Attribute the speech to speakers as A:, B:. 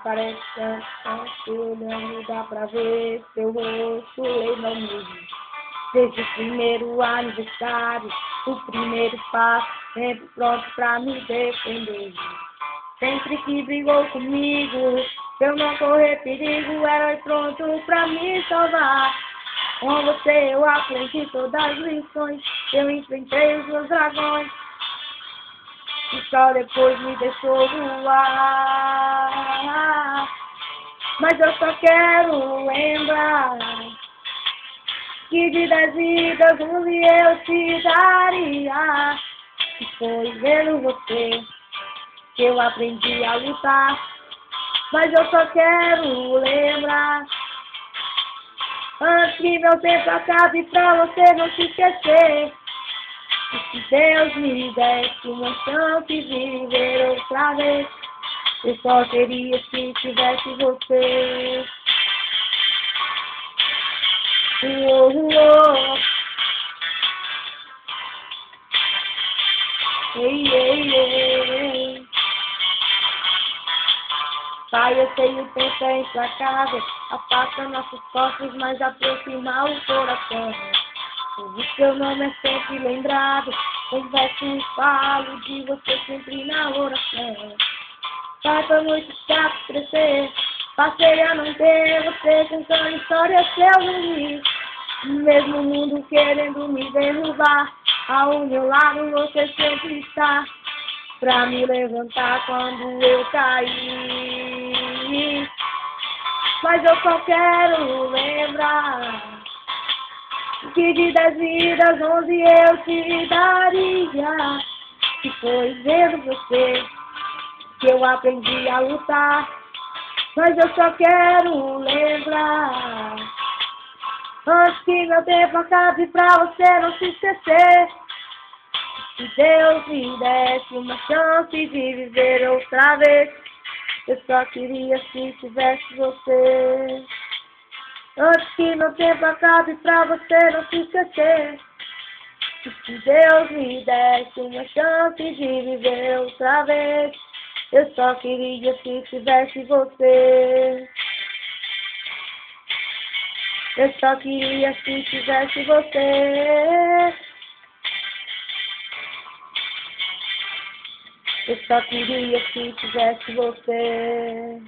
A: parece tanto, olhando dá pra ver seu rosto, lembra-me. Desde o primeiro aniversário, o primeiro passo, sempre pronto pra me defender. Sempre que brigou comigo, pra eu não correr perigo, herói pronto pra me salvar. Com você eu aprendi todas as lições, eu enfrentei os meus dragões, e só depois me deixou voar. Mas eu só quero lembrar que de 10 vidas 11 eu te daria. E foi vendo você que eu aprendi a lutar. Mas eu só quero lembrar, antes que meu tempo acabe, pra você não se esquecer. E se Deus me desse uma chance de viver outra vez, eu só teria se tivesse você. Ei, ei, ei. Pai, eu sei o tempo é implacável, afasta nossos corpos, mas aproxima o coração. Por isso seu nome é sempre lembrado, converso e falo de você sempre na oração. Falta muito chato crescer, passei a não ter você, contando histórias seu zumbi. No mesmo mundo querendo me derrubar, ao meu lado você sempre está, pra me levantar quando eu cair. Mas eu só quero lembrar que de 10 vidas 11 eu te daria. E foi vendo você que eu aprendi a lutar. Mas eu só quero lembrar, antes que meu tempo acabe, pra você não se esquecer. Se Deus me desse uma chance de viver outra vez, eu só queria se tivesse você. Antes que meu tempo acabe, pra você não se esquecer. Se Deus me desse uma chance de viver outra vez, eu só queria se tivesse você. Eu só queria se tivesse você. Eu só queria se tivesse você.